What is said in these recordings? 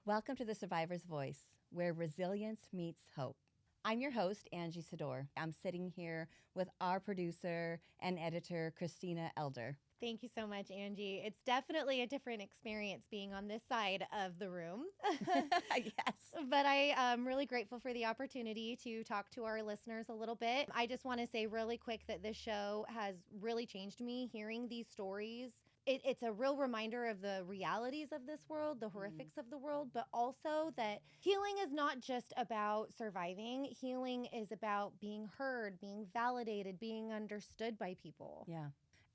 Welcome to the Survivor's Voice, where resilience meets hope. I'm your host, Angie Sador. I'm sitting here with our producer and editor, Christina Elder. Thank you so much, Angie. It's definitely a different experience being on this side of the room. Yes. But I am really grateful for the opportunity to talk to our listeners a little bit. I just want to say really quick that this show has really changed me hearing these stories. It's a real reminder of the realities of this world, the horrifics of the world, but also that healing is not just about surviving. Healing is about being heard, being validated, being understood by people. Yeah.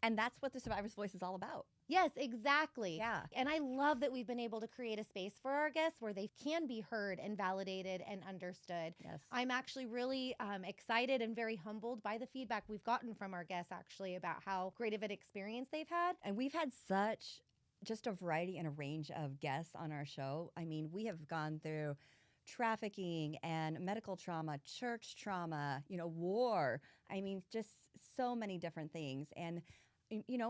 And that's what the Survivor's Voice is all about. Yes, exactly. Yeah. And I love that we've been able to create a space for our guests where they can be heard and validated and understood. Yes. I'm actually really excited and very humbled by the feedback we've gotten from our guests actually about how great of an experience they've had. And we've had such just a variety and a range of guests on our show. I mean, we have gone through trafficking and medical trauma, church trauma, war. I mean, just so many different things. And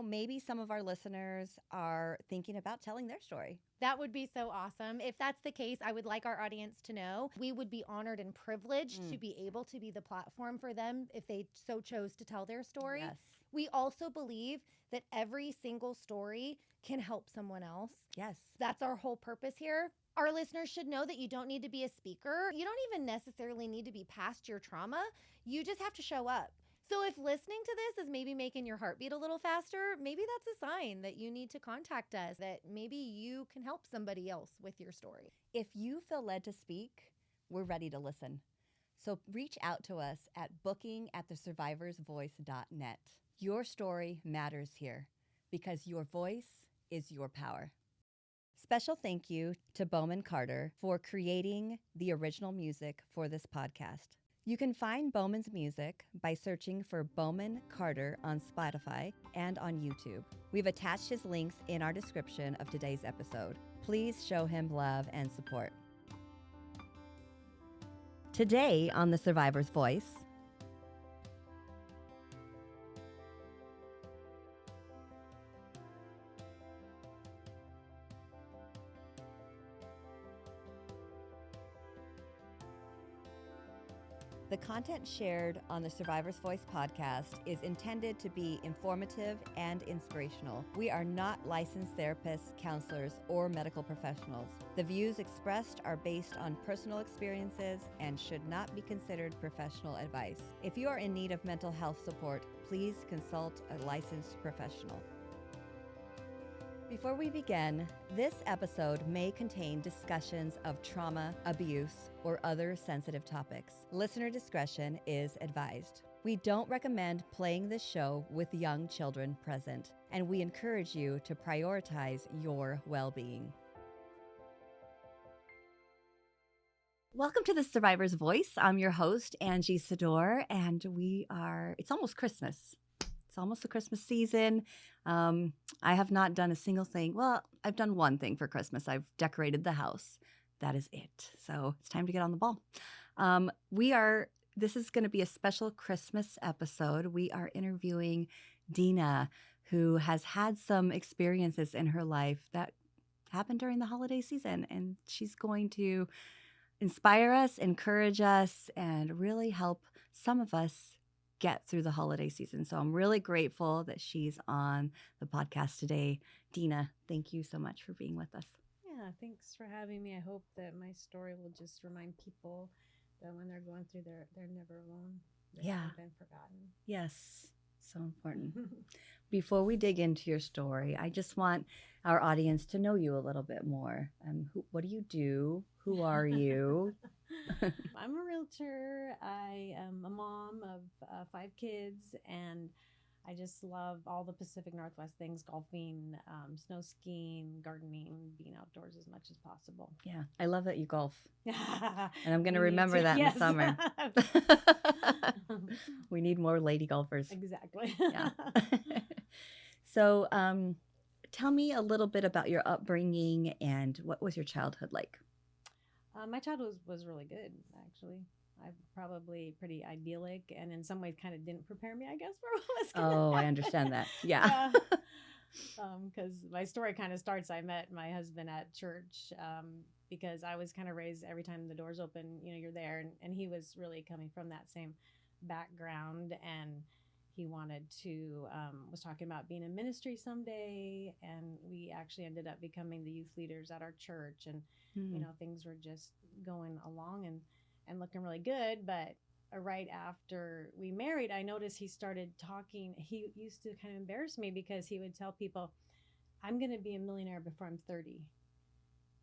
maybe some of our listeners are thinking about telling their story. That would be so awesome. If that's the case, I would like our audience to know we would be honored and privileged to be able to be the platform for them if they so chose to tell their story. Yes. We also believe that every single story can help someone else. Yes. That's our whole purpose here. Our listeners should know that you don't need to be a speaker. You don't even necessarily need to be past your trauma. You just have to show up. So if listening to this is maybe making your heart beat a little faster, maybe that's a sign that you need to contact us, that maybe you can help somebody else with your story. If you feel led to speak, we're ready to listen. So reach out to us at booking@thesurvivorsvoice.net. Your story matters here because your voice is your power. Special thank you to Bowman Carter for creating the original music for this podcast. You can find Bowman's music by searching for Bowman Carter on Spotify and on YouTube. We've attached his links in our description of today's episode. Please show him love and support. Today on The Survivor's Voice, the content shared on the Survivor's Voice podcast is intended to be informative and inspirational. We are not licensed therapists, counselors, or medical professionals. The views expressed are based on personal experiences and should not be considered professional advice. If you are in need of mental health support, please consult a licensed professional. Before we begin, this episode may contain discussions of trauma, abuse, or other sensitive topics. Listener discretion is advised. We don't recommend playing this show with young children present, and we encourage you to prioritize your well-being. Welcome to the Survivor's Voice. I'm your host, Angie Sador, and it's almost Christmas. It's almost the Christmas season. I have not done a single thing. Well, I've done one thing for Christmas. I've decorated the house. That is it. So it's time to get on the ball. This is going to be a special Christmas episode. We are interviewing Dena, who has had some experiences in her life that happened during the holiday season. And she's going to inspire us, encourage us, and really help some of us get through the holiday season. So I'm really grateful that she's on the podcast today. Dena, thank you so much for being with us. Yeah, thanks for having me. I hope that my story will just remind people that when they're going through, they're never alone. They haven't been forgotten. Yes, so important. Before we dig into your story, I just want our audience to know you a little bit more. What do you do? Who are you? I'm a realtor. I am a mom of 5 kids, and I just love all the Pacific Northwest things: golfing, snow skiing, gardening, being outdoors as much as possible. Yeah, I love that you golf. And I'm going to We need remember to, that in yes. the summer. We need more lady golfers. Exactly. Yeah. So tell me a little bit about your upbringing and what was your childhood like? My childhood was really good, actually. I'm probably pretty idyllic, and in some ways kind of didn't prepare me, I guess, for what was going to happen. I understand that. Yeah. Because my story kind of starts, I met my husband at church. because I was kind of raised every time the doors open, you're there. And he was really coming from that same background. And he wanted to, was talking about being in ministry someday. And we actually ended up becoming the youth leaders at our church. And, things were just going along and looking really good. But right after we married, I noticed he started talking. He used to kind of embarrass me because he would tell people, I'm going to be a millionaire before I'm 30.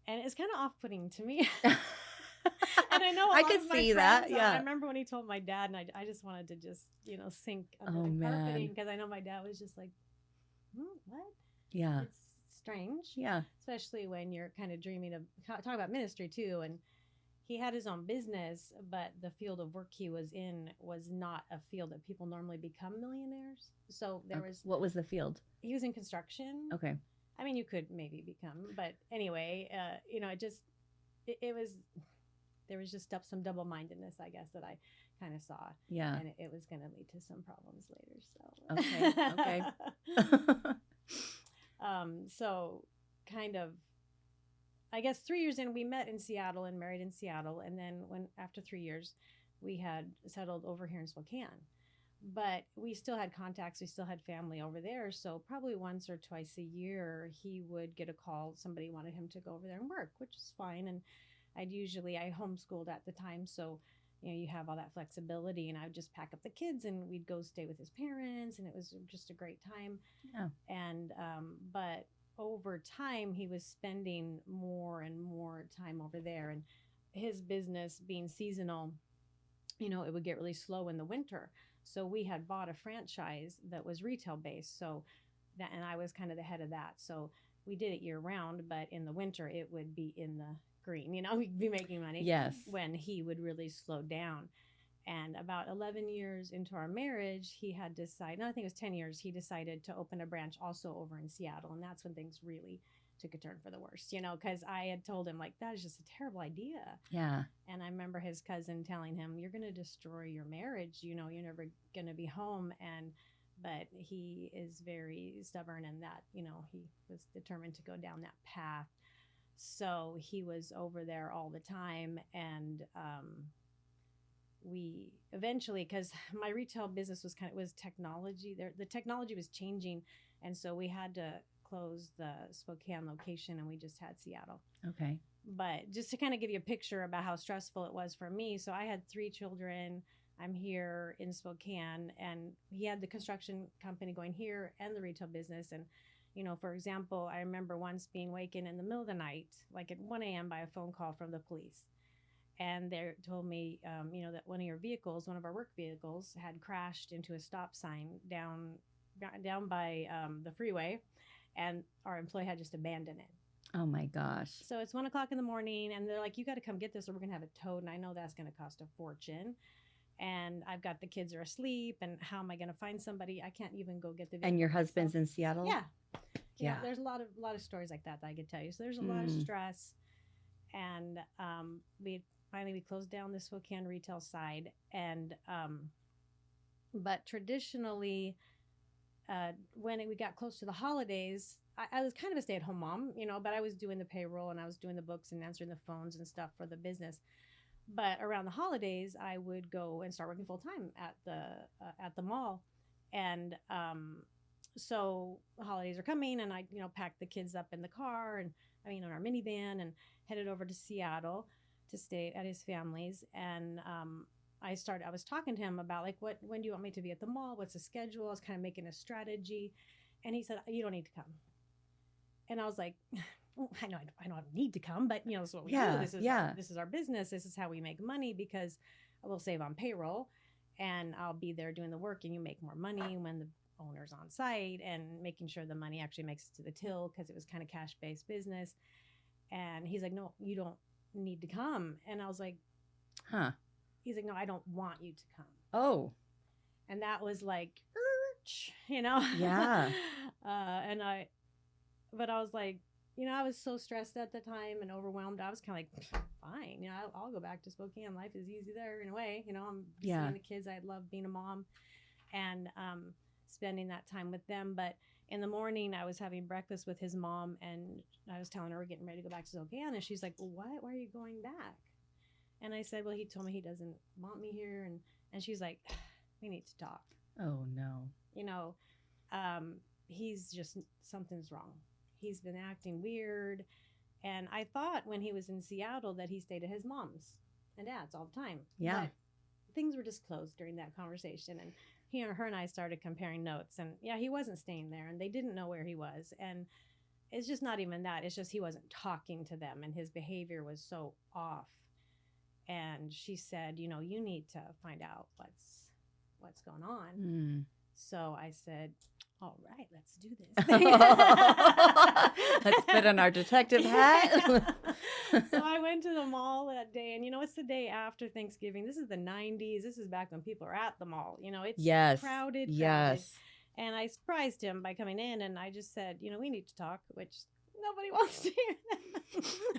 And it's kind of off-putting to me. And I know I could see that. Yeah. I remember when he told my dad, and I just wanted to just, sink under the carpeting, because I know my dad was just like, what? Yeah. It's strange. Yeah. Especially when you're kind of dreaming of, talk about ministry too. And he had his own business, but the field of work he was in was not a field that people normally become millionaires. So there was... What was the field? He was in construction. Okay. I mean, you could maybe become, but anyway, it was, there was just some double-mindedness, I guess, that I kind of saw. Yeah. And it was going to lead to some problems later. So, Okay. So kind of, I guess 3 years in, we met in Seattle and married in Seattle. And then after 3 years, we had settled over here in Spokane. But we still had contacts. We still had family over there. So probably once or twice a year, he would get a call. Somebody wanted him to go over there and work, which is fine. And I homeschooled at the time. So, you have all that flexibility. And I would just pack up the kids and we'd go stay with his parents. And it was just a great time. Yeah. And, but over time, he was spending more and more time over there. And his business being seasonal, it would get really slow in the winter. So we had bought a franchise that was retail based. So and I was kind of the head of that. So we did it year round, but in the winter it would be in the green, we'd be making money. Yes. When he would really slow down. And about 11 years into our marriage, he had decided, no, I think it was 10 years, he decided to open a branch also over in Seattle. And that's when things really took a turn for the worst, because I had told him, like, that is just a terrible idea. Yeah. And I remember his cousin telling him, you're going to destroy your marriage. You're never going to be home. But he is very stubborn, and that, he was determined to go down that path. So he was over there all the time. And, we eventually, because my retail business was technology. The technology was changing. And so we had to close the Spokane location, and we just had Seattle. Okay. But just to kind of give you a picture about how stressful it was for me. So I had 3 children. I'm here in Spokane, and he had the construction company going here and the retail business. And, for example, I remember once being wakened in the middle of the night, like at 1 a.m. by a phone call from the police. And they told me, that one of our work vehicles had crashed into a stop sign down by the freeway, and our employee had just abandoned it. Oh my gosh. So it's 1 o'clock in the morning, and they're like, you got to come get this or we're going to have it towed. And I know that's going to cost a fortune. And I've got the kids are asleep, and how am I going to find somebody? I can't even go get the vehicle. And your husband's in Seattle? Yeah. Yeah. There's a lot of stories like that I could tell you. So there's a lot of stress. And we closed down the Spokane retail side. And but traditionally, when we got close to the holidays, I was kind of a stay-at-home mom, but I was doing the payroll and I was doing the books and answering the phones and stuff for the business. But around the holidays, I would go and start working full-time at the mall. And so the holidays are coming, and I, packed the kids up in the car and in our minivan, and headed over to Seattle to stay at his family's. And I was talking to him about, like, when do you want me to be at the mall? What's the schedule? I was kind of making a strategy. And he said, you don't need to come. And I was like, well, I know I don't need to come, but this is what we do. This is our business. This is how we make money, because we'll save on payroll, and I'll be there doing the work, and you make more money when the owner's on site, and making sure the money actually makes it to the till, because it was kind of cash-based business. And he's like, no, you don't need to come. And I was like, huh. He's like, no, I don't want you to come. Oh. And that was like, Yeah. But I was like, I was so stressed at the time and overwhelmed. I was kind of like, fine, I'll go back to Spokane. Life is easy there in a way. I'm seeing the kids. I love being a mom and spending that time with them. But in the morning, I was having breakfast with his mom, and I was telling her we're getting ready to go back to Spokane, and she's like, well, what? Why are you going back? And I said, well, he told me he doesn't want me here. And she's like, we need to talk. Oh, no. You know, he's just, something's wrong. He's been acting weird. And I thought when he was in Seattle that he stayed at his mom's and dad's all the time. Yeah. But things were disclosed during that conversation. And her and I started comparing notes. And yeah, he wasn't staying there, and they didn't know where he was. And it's just not even that. It's just he wasn't talking to them, and his behavior was so off. And she said, you know, you need to find out what's going on. Mm. So I said, all right, let's do this. Let's put on our detective hat. So I went to the mall that day, and you know, it's the day after Thanksgiving. This is the 90s. This is back when people are at the mall. You know, it's crowded. Yes. And I surprised him by coming in, and I just said, you know, we need to talk, which nobody wants to hear that.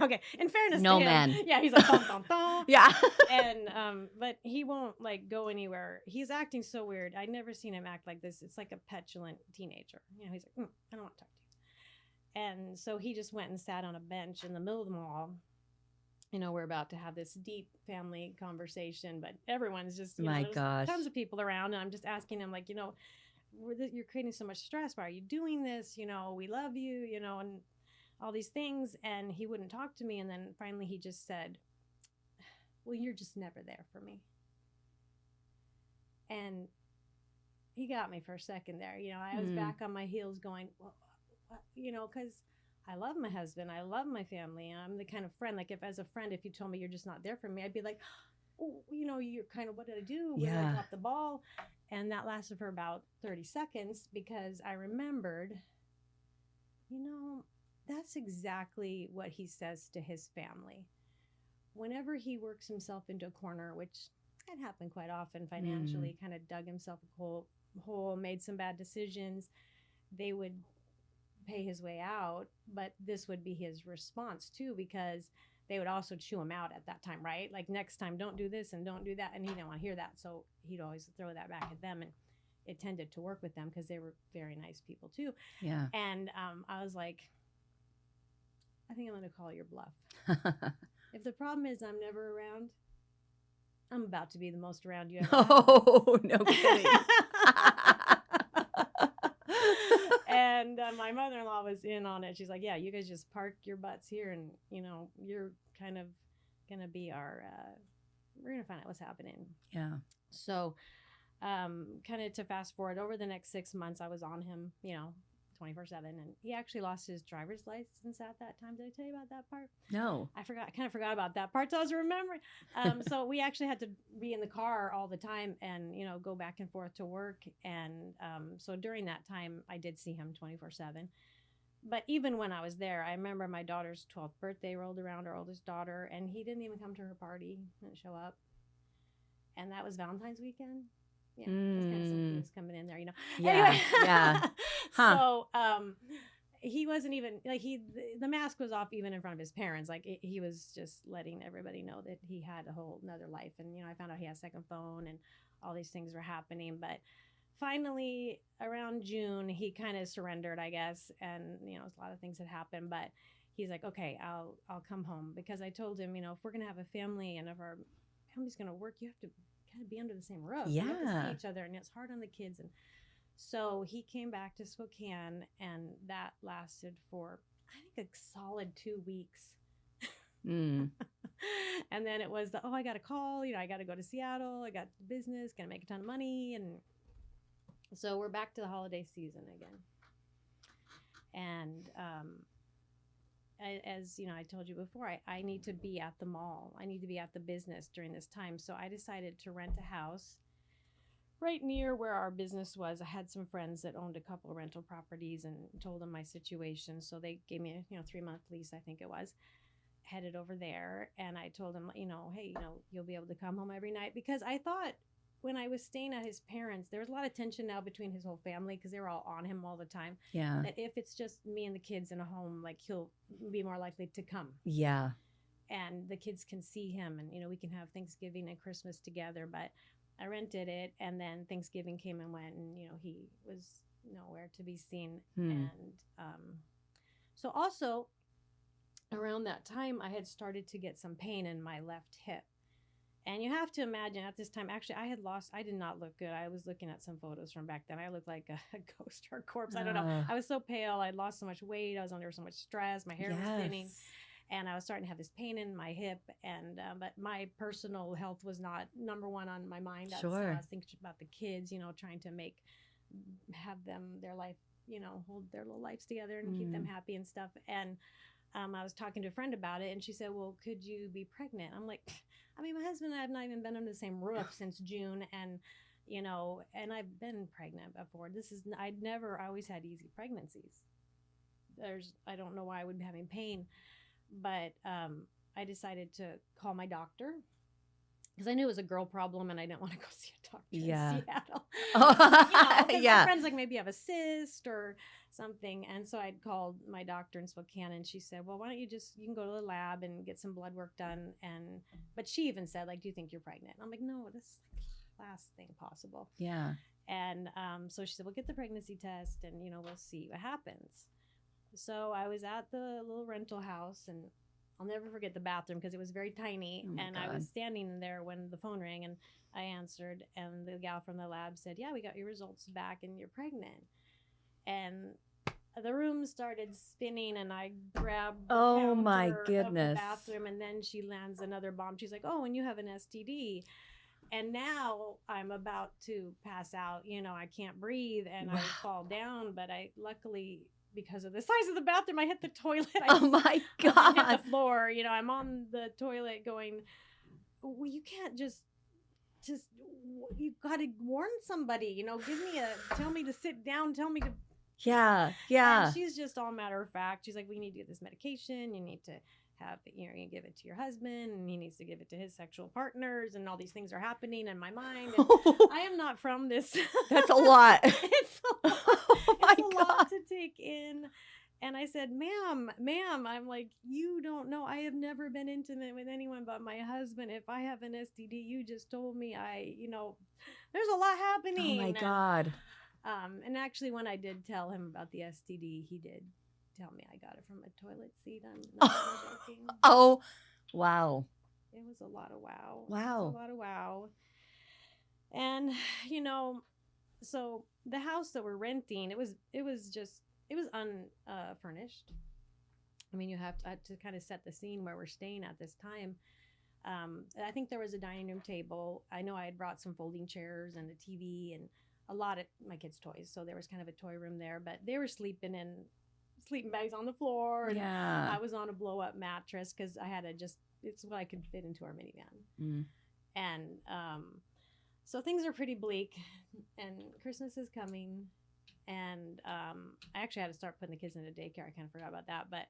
Okay, in fairness No to him, man. yeah, he's like, dum, dum, dum. Yeah. And but he won't like go anywhere. He's acting so weird. I'd never seen him act like this. It's like a petulant teenager. You know, he's like, I don't want to talk to you. And so he just went and sat on a bench in the middle of the mall. You know, we're about to have this deep family conversation, but everyone's just, you know, there's tons of people around, and I'm just asking him, like, you know, you're creating so much stress. Why are you doing this? You know, we love you, you know, and all these things. And he wouldn't talk to me. And then finally he just said, well, you're just never there for me. And he got me for a second there. You know, I was back on my heels going, well, what? You know, because I love my husband. I love my family. And I'm the kind of friend, like if as a friend, if you told me you're just not there for me, I'd be like, oh, you know, you're kind of, what did I do? Where did I drop the ball? And that lasted for about 30 seconds because I remembered, you know, that's exactly what he says to his family. Whenever he works himself into a corner, which had happened quite often financially, kind of dug himself a hole, made some bad decisions, they would pay his way out. But this would be his response too, because they would also chew him out at that time, right? Like, next time, don't do this and don't do that. And he didn't want to hear that. So he'd always throw that back at them. And it tended to work with them because they were very nice people too. Yeah. And I was like, I think I'm going to call your bluff. If the problem is I'm never around, I'm about to be the most around you ever. Oh, no kidding. And my mother-in-law was in on it. She's like, yeah, you guys just park your butts here, and, you know, you're kind of going to be our, we're going to find out what's happening. Yeah. So kind of to fast forward, over the next 6 months, I was on him, you know, 24/7, and he actually lost his driver's license at that time. Did I tell you about that part? No. I kind of forgot about that part, so I was remembering. So we actually had to be in the car all the time and, you know, go back and forth to work. And so during that time, I did see him 24/7. But even when I was there, I remember my daughter's 12th birthday rolled around, our oldest daughter, and he didn't even come to her party, didn't show up. And that was Valentine's weekend. Yeah, that's kind of something that's coming in there, you know. Yeah, anyway. yeah. Huh. So he wasn't even, like, the mask was off even in front of his parents. Like, he was just letting everybody know that he had a whole nother life. And, you know, I found out he had a second phone and all these things were happening. But finally, around June, he kind of surrendered, I guess. And, you know, a lot of things had happened. But he's like, okay, I'll come home. Because I told him, you know, if we're going to have a family and if our family's going to work, you have to kind of be under the same roof. Yeah. You have to see each other, and it's hard on the kids. And so he came back to Spokane, and that lasted for, I think, a solid 2 weeks. And then it was I got a call, you know, I got to go to Seattle. I got business, going to make a ton of money. And so we're back to the holiday season again. And as you know, I told you before, I need to be at the mall. I need to be at the business during this time. So I decided to rent a house right near where our business was. I had some friends that owned a couple of rental properties and told them my situation. So they gave me a 3-month lease, I think it was. Headed over there, and I told them, you know, hey, you know, you'll be able to come home every night, because I thought when I was staying at his parents, there was a lot of tension now between his whole family because they were all on him all the time. Yeah. That if it's just me and the kids in a home, like, he'll be more likely to come. Yeah. And the kids can see him, and, you know, we can have Thanksgiving and Christmas together. But I rented it, and then Thanksgiving came and went, and, you know, he was nowhere to be seen. Hmm. And so also around that time, I had started to get some pain in my left hip. And you have to imagine at this time, actually, I did not look good. I was looking at some photos from back then. I looked like a ghost or a corpse. I don't know. Ugh. I was so pale. I'd lost so much weight. I was under so much stress. My hair was thinning. And I was starting to have this pain in my hip. And, but my personal health was not number one on my mind. I was thinking about the kids, trying to have them, their life, hold their little lives together and keep them happy and stuff. And I was talking to a friend about it, and she said, well, could you be pregnant? I'm like, I mean, my husband and I have not even been under the same roof since June, and, and I've been pregnant before. I always had easy pregnancies. I don't know why I would be having pain, but I decided to call my doctor because I knew it was a girl problem and I didn't want to go see a doctor in Seattle. My friends like, maybe you have a cyst or something. And so I'd called my doctor in Spokane and she said, well, why don't you can go to the lab and get some blood work done. But she even said, like, do you think you're pregnant? And I'm like, no, this is the last thing possible. Yeah. And so she said, well, get the pregnancy test and, we'll see what happens. So I was at the little rental house and I'll never forget the bathroom because it was very tiny. And God. I was standing there when the phone rang and I answered. And the gal from the lab said, yeah, we got your results back and you're pregnant. And the room started spinning and I grabbed the counter of the bathroom. And then she lands another bomb. She's like, oh, and you have an STD. And now I'm about to pass out. I can't breathe and I fall down. But luckily, because of the size of the bathroom, I hit the toilet. Oh my God. I hit the floor. I'm on the toilet going, well, you can't just, you got to warn somebody, tell me to sit down, tell me to. Yeah. Yeah. And she's just all matter of fact. She's like, we need to get this medication. You need to have, you give it to your husband and he needs to give it to his sexual partners. And all these things are happening in my mind. And I am not from this. That's a lot. It's a lot. Oh my it's a God. lot to take in. And I said, ma'am, I'm like, you don't know. I have never been intimate with anyone but my husband. If I have an STD, you just told me there's a lot happening. Oh my God. And actually, when I did tell him about the STD, he did tell me I got it from a toilet seat. I'm not joking. Oh, wow. It was a lot of wow. Wow. It was a lot of wow. And, so the house that we're renting, it was unfurnished. I mean, you have to kind of set the scene where we're staying at this time. I think there was a dining room table. I know I had brought some folding chairs and a TV and a lot of my kids' toys. So there was kind of a toy room there, but they were sleeping in sleeping bags on the floor. And I was on a blow up mattress because I had it's what I could fit into our minivan. And so things are pretty bleak and Christmas is coming. And I actually had to start putting the kids into daycare. I kind of forgot about that. But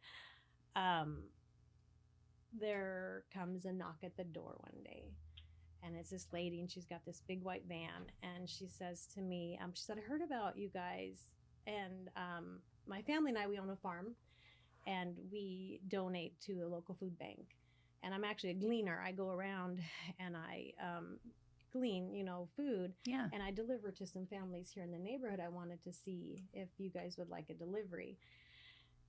there comes a knock at the door one day. And it's this lady, and she's got this big white van. And she says to me, she said, I heard about you guys. And my family and I, we own a farm. And we donate to a local food bank. And I'm actually a gleaner. I go around and I glean, food. Yeah. And I deliver to some families here in the neighborhood. I wanted to see if you guys would like a delivery.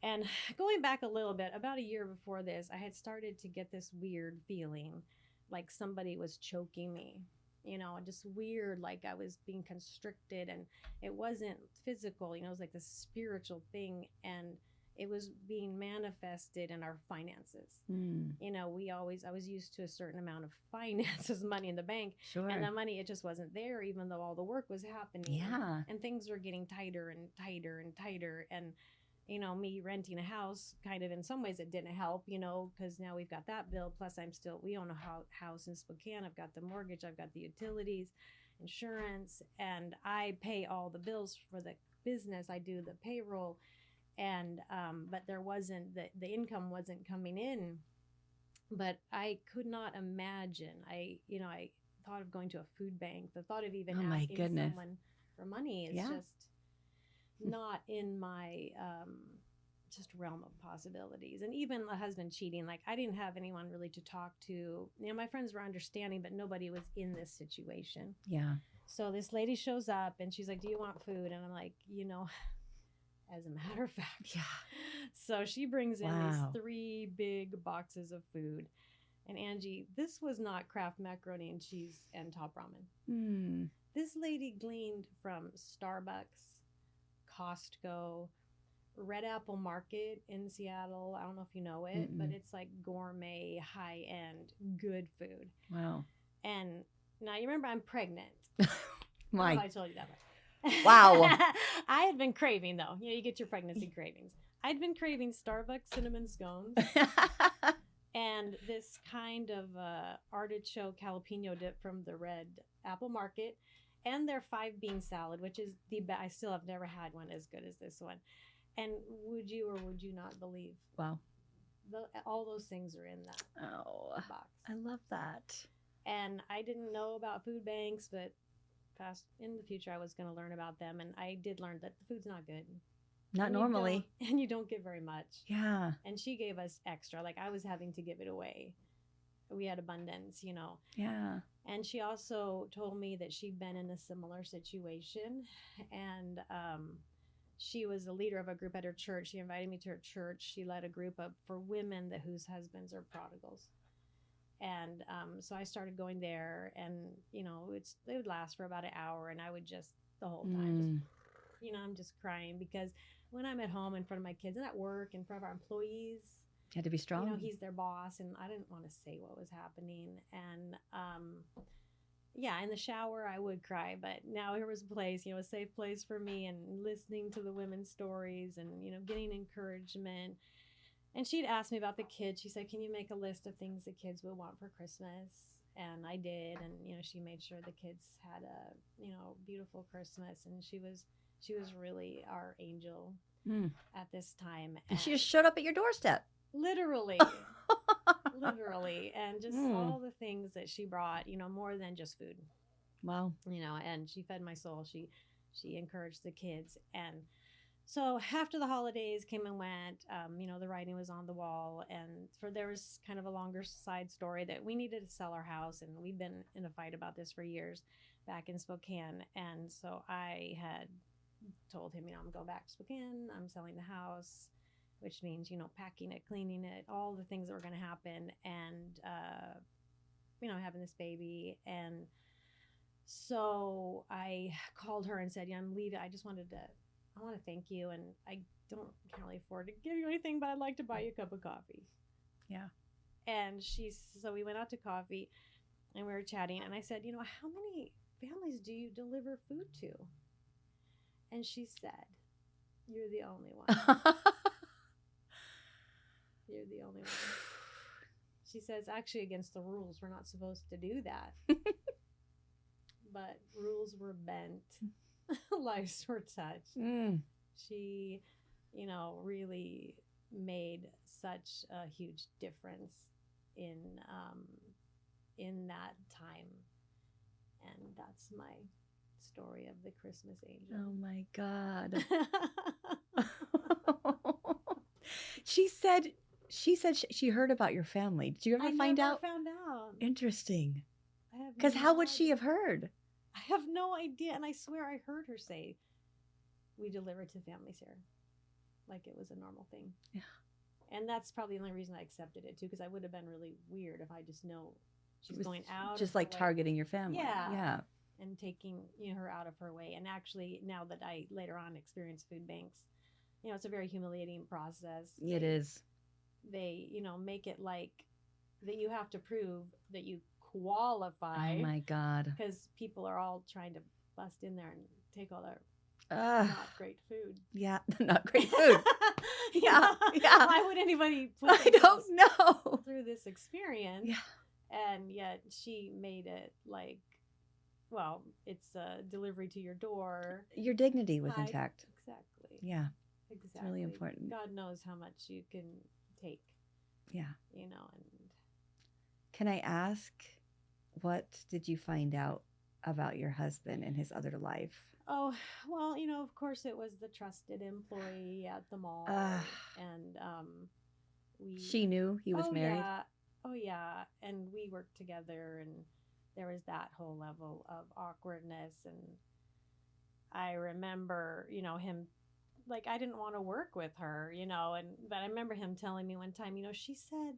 And going back a little bit, about a year before this, I had started to get this weird feeling like somebody was choking me, just weird, like I was being constricted and it wasn't physical, it was like this spiritual thing. And it was being manifested in our finances. I was used to a certain amount of finances, money in the bank. Sure. And the money, it just wasn't there, even though all the work was happening. Yeah. And things were getting tighter and tighter and tighter. And, me renting a house, kind of in some ways it didn't help, because now we've got that bill. Plus we own a house in Spokane. I've got the mortgage, I've got the utilities, insurance, and I pay all the bills for the business. I do the payroll. And but there wasn't the income wasn't coming in. But I could not imagine. I thought of going to a food bank. The thought of even asking someone for money is just not in my just realm of possibilities. And even a husband cheating, like I didn't have anyone really to talk to. My friends were understanding, but nobody was in this situation. Yeah. So this lady shows up and she's like, "Do you want food?" And I'm like, as a matter of fact. Yeah. So she brings in Wow. these 3 big boxes of food. And Angie, this was not Kraft macaroni and cheese and top ramen. Hmm. This lady gleaned from Starbucks, Costco, Red Apple Market in Seattle. I don't know if you know it, but Mm-mm. it's like gourmet, high end, good food. Wow. And now you remember I'm pregnant. I don't know if I told you that much. Wow. I had been craving though. You get your pregnancy cravings. I'd been craving Starbucks cinnamon scones and this kind of artichoke jalapeno dip from the Red Apple Market, and their 5 bean salad, which is the best. I still have never had one as good as this one. And would you or would you not believe Wow. all those things are in that Oh, box? I love that. And I didn't know about food banks, but in the future I was going to learn about them, and I did learn that the food's not good. Not And normally. you don't get very much. Yeah. And she gave us extra, like I was having to give it away. We had abundance. Yeah. And she also told me that she'd been in a similar situation, and she was a leader of a group at her church. She invited me to her church. She led a group for women whose husbands are prodigals. And so I started going there, and it would last for about an hour, and I would just the whole time I'm just crying, because when I'm at home in front of my kids and at work in front of our employees, You had to be strong. he's their boss, and I didn't want to say what was happening. And yeah, in the shower I would cry, but now here was a place, a safe place for me, and listening to the women's stories, and getting encouragement. And she'd asked me about the kids. She said, "Can you make a list of things the kids would want for Christmas?" And I did, and she made sure the kids had a beautiful Christmas, and she was really our angel at this time. And she just showed up at your doorstep. Literally. Literally. And just all the things that she brought, more than just food. Wow. And she fed my soul. She encouraged the kids. And so after the holidays came and went, the writing was on the wall, and there was kind of a longer side story that we needed to sell our house, and we've been in a fight about this for years back in Spokane. And so I had told him, I'm going back to Spokane, I'm selling the house, which means, packing it, cleaning it, all the things that were going to happen, and, having this baby. And so I called her and said, I'm leaving. I want to thank you. And I can't really afford to give you anything, but I'd like to buy you a cup of coffee. Yeah. And so we went out to coffee, and we were chatting, and I said, how many families do you deliver food to? And she said, "You're the only one." You're the only one. She says, "Actually, against the rules, we're not supposed to do that." But rules were bent. Lives were touched. She, really made such a huge difference in that time. And that's my story of the Christmas angel. Oh my God. She said she heard about your family. Did you ever find out? I found out. Interesting. Because how would she have heard? I have no idea. And I swear I heard her say, "We deliver to families here." Like it was a normal thing. Yeah. And that's probably the only reason I accepted it too, because I would have been really weird if I just know she's going out. Just like targeting your family. Yeah. Yeah. And taking her out of her way. And actually, now that I later on experienced food banks, it's a very humiliating process. It is. They, make it like that you have to prove that you qualify. Oh my God. Because people are all trying to bust in there and take all their not great food. Yeah, not great food. Yeah. Why would anybody I don't know. through this experience? Yeah. And yet she made it like, well, it's a delivery to your door. Your dignity was intact. Exactly. Yeah. Exactly. It's really important. God knows how much you can take. Yeah. And can I ask, what did you find out about your husband and his other life? Oh, well, of course it was the trusted employee at the mall. And she knew he was married? Yeah. Oh, yeah. And we worked together, and there was that whole level of awkwardness. And I remember, him, like, I didn't want to work with her, but I remember him telling me one time, she said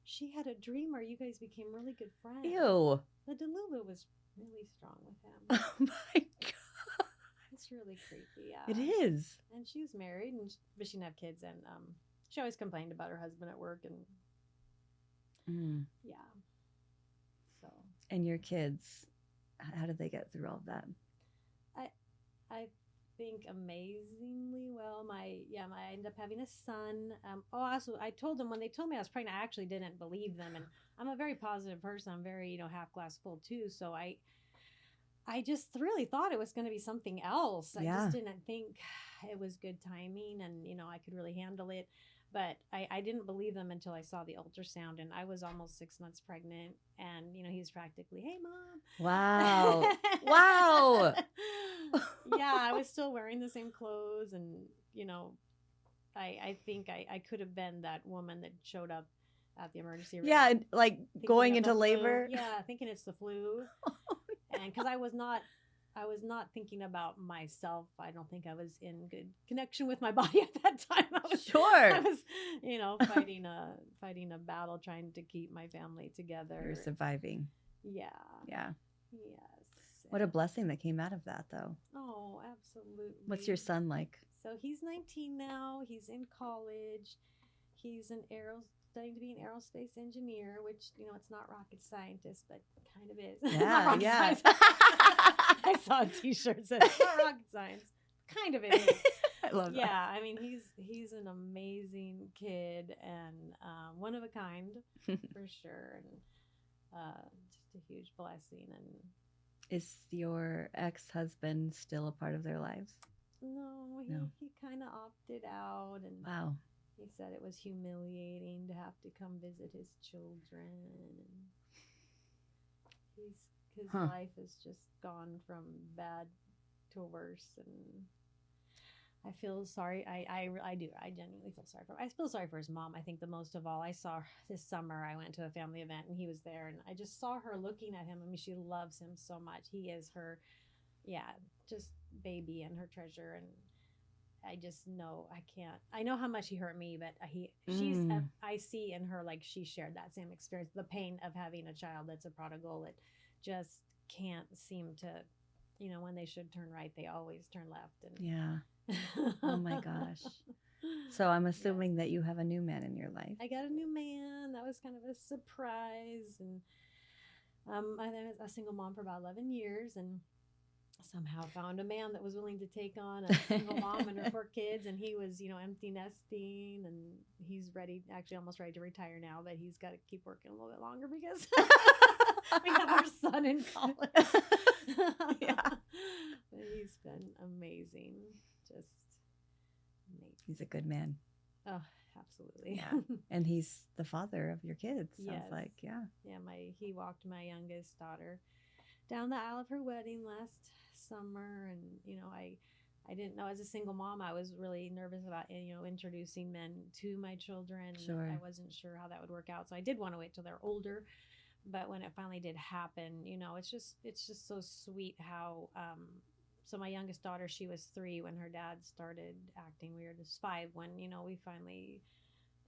she had a dream where you guys became really good friends. Ew. The Delulu was really strong with him. Oh my God. It's really creepy. Yeah. It is. And she was married, but she didn't have kids. And she always complained about her husband at work. And yeah. So. And your kids, how did they get through all of that? I think amazingly well. I ended up having a son. Also, I told them when they told me I was pregnant, I actually didn't believe them. And I'm a very positive person. I'm very, half glass full too. So I just really thought it was going to be something else. I just didn't think it was good timing and, I could really handle it. But I didn't believe them until I saw the ultrasound, and I was almost 6 months pregnant. And, he was practically, "Hey, Mom." Wow. Wow. Yeah, I was still wearing the same clothes. And, I think I could have been that woman that showed up at the emergency room. Yeah, like going into flu. labor. Yeah, thinking it's the flu. And because I was not thinking about myself. I don't think I was in good connection with my body at that time. I was, fighting a battle, trying to keep my family together. You're surviving. Yeah. Yeah. Yes. What a blessing that came out of that, though. Oh, absolutely. What's your son like? So he's 19 now. He's in college. He's studying to be an aerospace engineer, which, it's not rocket scientist, but kind of is. Yeah, yeah. I saw a t-shirt that said, "It's not rocket science." Kind of is. I love that. Yeah, I mean, he's an amazing kid and one of a kind for sure, and just a huge blessing. And is your ex-husband still a part of their lives? No, he kind of opted out, and wow, he said it was humiliating to have to come visit his children. And his life has just gone from bad to worse, and I feel sorry. I do. I genuinely feel sorry for him. I feel sorry for his mom. I think the most of all. I saw this summer, I went to a family event and he was there, and I just saw her looking at him. I mean, she loves him so much. He is her, just baby and her treasure. And I just know I know how much he hurt me, but I see in her, like, she shared that same experience, the pain of having a child that's a prodigal. It just can't seem to, when they should turn right, they always turn left. And yeah. Oh my gosh. So I'm assuming that you have a new man in your life. I got a new man. That was kind of a surprise. And I was a single mom for about 11 years, and somehow found a man that was willing to take on a single mom and her 4 kids. And he was, empty nesting, and he's almost ready to retire now, but he's got to keep working a little bit longer because we have our son in college. Yeah. But he's been amazing. Just amazing. He's a good man. Oh, absolutely. Yeah. And he's the father of your kids. Sounds Yes. like, yeah. Yeah, he walked my youngest daughter down the aisle of her wedding last summer. And, I didn't know, as a single mom, I was really nervous about, introducing men to my children. Sure. I wasn't sure how that would work out. So I did want to wait till they're older. But when it finally did happen, it's just so sweet how, so my youngest daughter, she was 3 when her dad started acting weird. It was 5 when,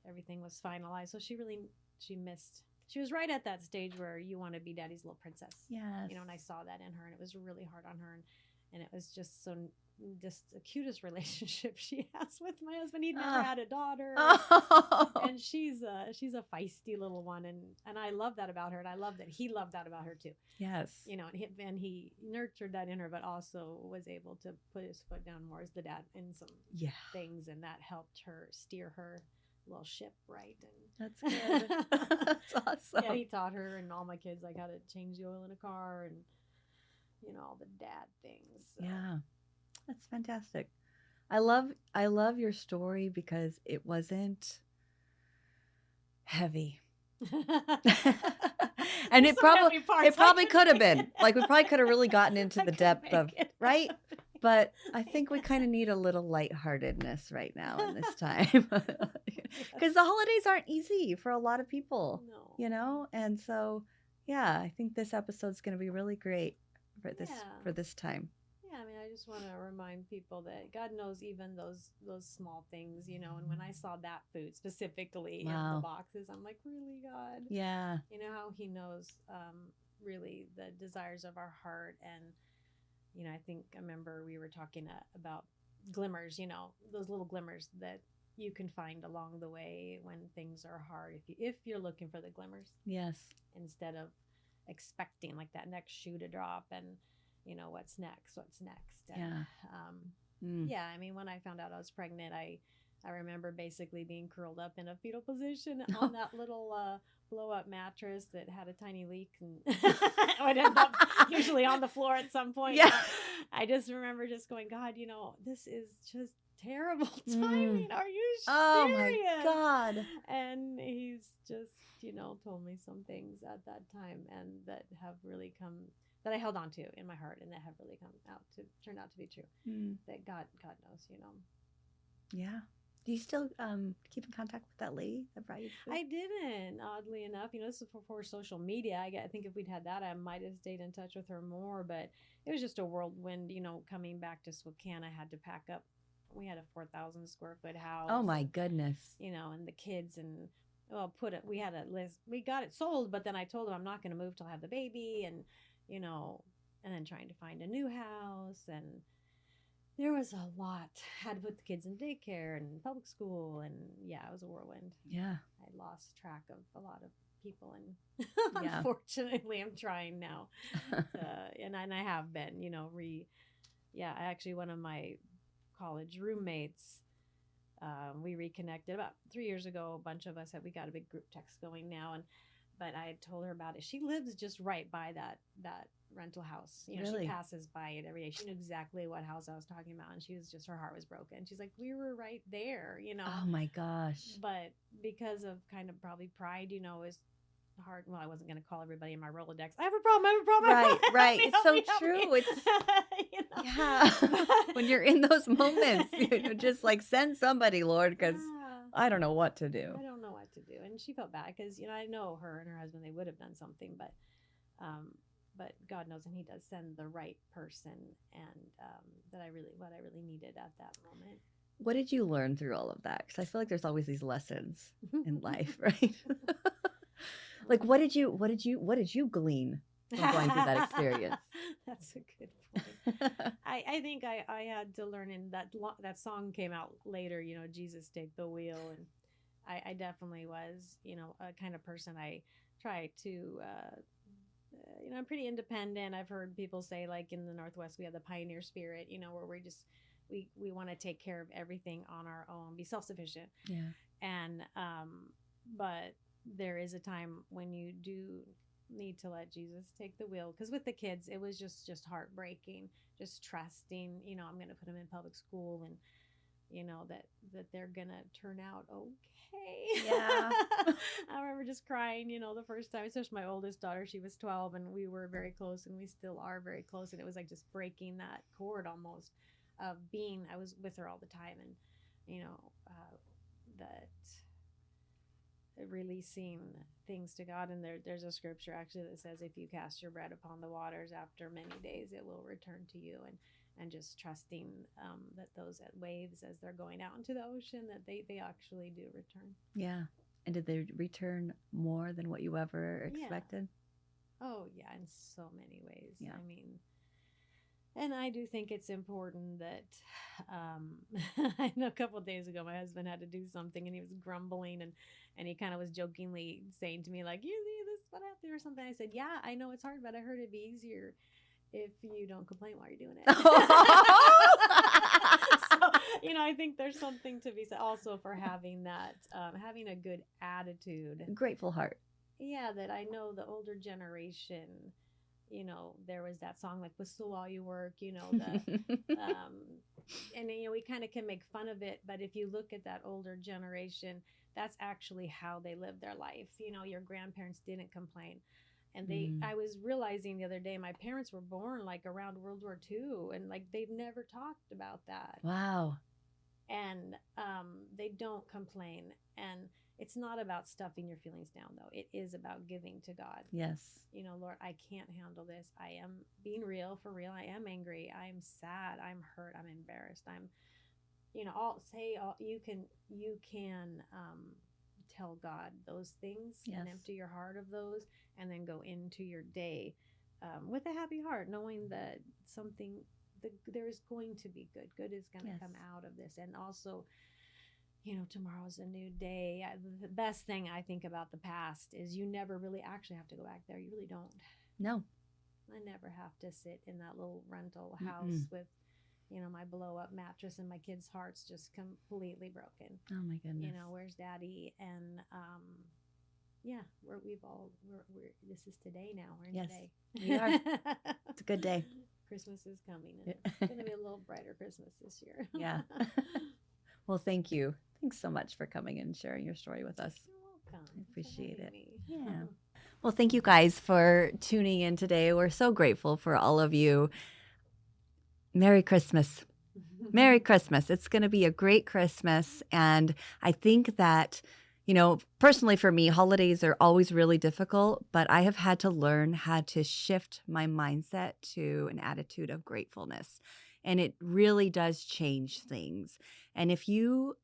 everything was finalized. So she was right at that stage where you want to be daddy's little princess. Yes. And I saw that in her, and it was really hard on her. And it was just the cutest relationship she has with my husband. He'd never had a daughter. Oh. And she's a feisty little one. And I love that about her. And I love that he loved that about her too. Yes. And he nurtured that in her, but also was able to put his foot down more as the dad in some things. And that helped her steer her little ship right. And that's good. That's awesome. Yeah, he taught her and all my kids, like, how to change the oil in a car and, all the dad things. So. Yeah. That's fantastic. I love your story because it wasn't heavy. And it probably could have been. Like, we probably could have really gotten into the depth of, right? But I think we kind of need a little lightheartedness right now in this time. Because the holidays aren't easy for a lot of people, No. And so, Yeah, I think this episode's going to be really great Yeah. for this time. Yeah, I mean, I just want to remind people that God knows even those small things, you know. And when I saw that food specifically in the Wow. boxes, I'm like, really, God, Yeah. you know how He knows really the desires of our heart. And you know, I remember we were talking about glimmers, you know, those little glimmers that you can find along the way when things are hard. If you're looking for the glimmers Yes. instead of expecting like that next shoe to drop and you know what's next and Yeah. um Mm. yeah, I mean when I found out I was pregnant, I remember basically being curled up in a fetal position on that little blow up mattress that had a tiny leak and I would end up usually on the floor at some point. Yeah. I just remember just going, God, you know, this is just terrible Mm. timing. Are you Oh serious? my God. And he's just, you know, told me some things at that time and that have really come that I held on to in my heart and that have really turned out to be true. Mm. That God knows, you know. Yeah. Do you still keep in contact with that lady that brought you the food? I didn't, oddly enough. You know, this is before social media. I think if we'd had that, I might have stayed in touch with her more. But it was just a whirlwind, you know, coming back to Spokane. I had to pack up. We had a 4,000 square foot house. Oh my goodness. You know, and the kids and we had a list. We got it sold, but then I told them I'm not going to move till I have the baby, and you know, and then trying to find a new house and there was a lot. Had to put the kids in daycare and public school, and yeah, it was a whirlwind. Yeah. I lost track of a lot of people, and Yeah. unfortunately, I'm trying now, and I have been, you know, I actually one of my college roommates. We reconnected about 3 years ago. A bunch of us we got a big group text going now, but I had told her about it. She lives just right by that rental house. You know, Really? she passes by it every day. She knew exactly what house I was talking about, and her heart was broken. She's like, we were right there, you know. Oh my gosh. But because of kind of probably pride, you know, is hard. Well, I wasn't going to call everybody in my Rolodex. I have a problem. I have a problem. Right. It's so true. It's you know? yeah. When you're in those moments, you know, just like send somebody, Lord, because I don't know what to do. I don't know what to do. And she felt bad because, you know, I know her and her husband, they would have done something, but God knows, and He does send the right person, and what I really needed at that moment. What did you learn through all of that? Because I feel like there's always these lessons in life, right? Like, what did you glean from going through that experience? That's a good point. I think I had to learn, and that song came out later. You know, Jesus Take the Wheel, and I definitely was, you know, a kind of person. I try to. You know, I'm pretty independent. I've heard people say, like in the Northwest, we have the pioneer spirit, you know, where we want to take care of everything on our own, be self-sufficient. Yeah. And, but there is a time when you do need to let Jesus take the wheel. Because with the kids, it was just heartbreaking, just trusting, you know, I'm going to put them in public school and, you know, that they're going to turn out okay. Yeah. I remember just crying, you know, the first time, especially my oldest daughter, she was 12 and we were very close and we still are very close. And it was like just breaking that cord almost of I was with her all the time and, you know, that releasing things to God. And there's a scripture actually that says, if you cast your bread upon the waters, after many days, it will return to you. And just trusting that those waves as they're going out into the ocean, that they actually do return. Yeah. And did they return more than what you ever expected? Yeah. Oh, yeah, in so many ways. Yeah. I mean, and I do think it's important that I know a couple of days ago my husband had to do something and he was grumbling and he kind of was jokingly saying to me, like, you see this, what happened or something. I said, yeah, I know it's hard, but I heard it'd be easier if you don't complain while you're doing it. So, you know, I think there's something to be said also for having that, having a good attitude. Grateful heart. Yeah, that I know the older generation, you know, there was that song like Whistle While You Work, you know, and, you know, we kind of can make fun of it. But if you look at that older generation, that's actually how they lived their life. You know, your grandparents didn't complain. And I was realizing the other day, my parents were born like around World War II, and like they've never talked about that. Wow. And they don't complain. And it's not about stuffing your feelings down, though. It is about giving to God. Yes. Lord, I can't handle this. I am being real, for real. I am angry. I'm sad. I'm hurt. I'm embarrassed. I'm, you can tell God those things and empty your heart of those, and then go into your day with a happy heart, knowing that there is going to be good. Good is going to come out of this. And also, tomorrow's a new day. The best thing I think about the past is you never really actually have to go back there. You really don't. No. I never have to sit in that little rental house with, my blow up mattress and my kids' hearts just completely broken. Oh my goodness. Where's daddy? And, this is today now. We're in today. We are. It's a good day. Christmas is coming. And it's going to be a little brighter Christmas this year. Yeah. Well, thank you. Thanks so much for coming and sharing your story with us. You're welcome. I appreciate it. Me. Yeah. Well, thank you guys for tuning in today. We're so grateful for all of you. Merry Christmas. Merry Christmas. It's going to be a great Christmas. And I think that, personally for me, holidays are always really difficult, but I have had to learn how to shift my mindset to an attitude of gratefulness. And it really does change things. And if you're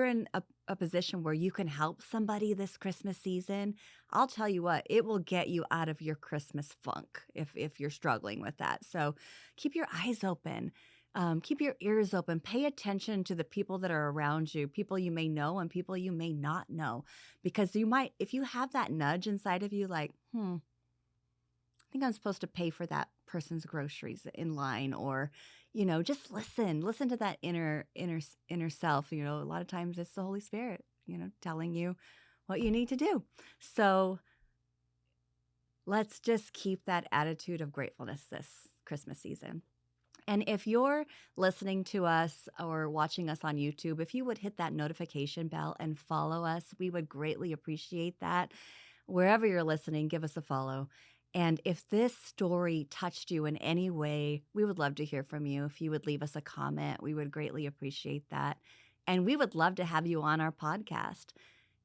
in a position where you can help somebody this Christmas season, I'll tell you what, it will get you out of your Christmas funk if you're struggling with that. So keep your eyes open. Keep your ears open. Pay attention to the people that are around you, people you may know and people you may not know. Because you might, if you have that nudge inside of you, like, I think I'm supposed to pay for that person's groceries in line, or, just listen to that inner self. A lot of times it's the Holy Spirit, telling you what you need to do. So let's just keep that attitude of gratefulness this Christmas season. And if you're listening to us or watching us on YouTube, if you would hit that notification bell and follow us, we would greatly appreciate that. Wherever you're listening, give us a follow. And if this story touched you in any way, we would love to hear from you. If you would leave us a comment, we would greatly appreciate that. And we would love to have you on our podcast.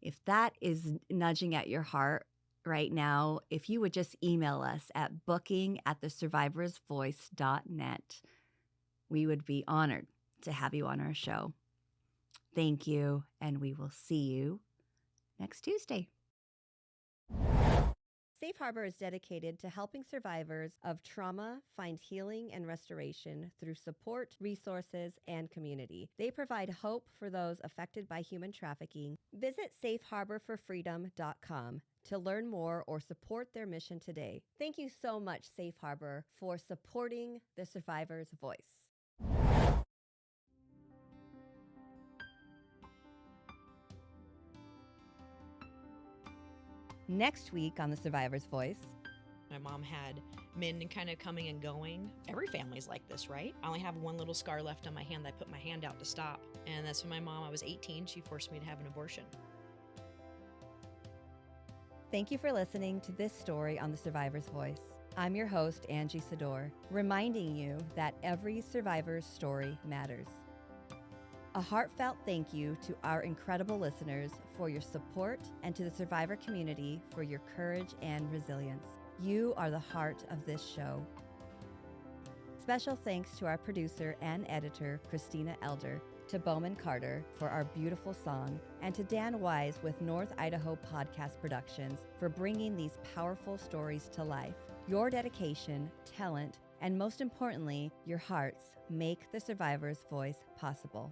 If that is nudging at your heart right now, if you would just email us at booking@thesurvivorsvoice.net, we would be honored to have you on our show. Thank you, and we will see you next Tuesday. Safe Harbor is dedicated to helping survivors of trauma find healing and restoration through support, resources, and community. They provide hope for those affected by human trafficking. Visit safeharborforfreedom.com to learn more or support their mission today. Thank you so much, Safe Harbor, for supporting the survivor's voice. Next week on The Survivor's Voice. My mom had men kind of coming and going. Every family's like this, right? I only have one little scar left on my hand. I put my hand out to stop. And that's when my mom, I was 18, she forced me to have an abortion. Thank you for listening to this story on The Survivor's Voice. I'm your host, Angie Sador, reminding you that every survivor's story matters. A heartfelt thank you to our incredible listeners for your support, and to the survivor community for your courage and resilience. You are the heart of this show. Special thanks to our producer and editor, Christina Elder, to Bowman Carter for our beautiful song, and to Dan Wise with North Idaho Podcast Productions for bringing these powerful stories to life. Your dedication, talent, and most importantly, your hearts make the survivor's voice possible.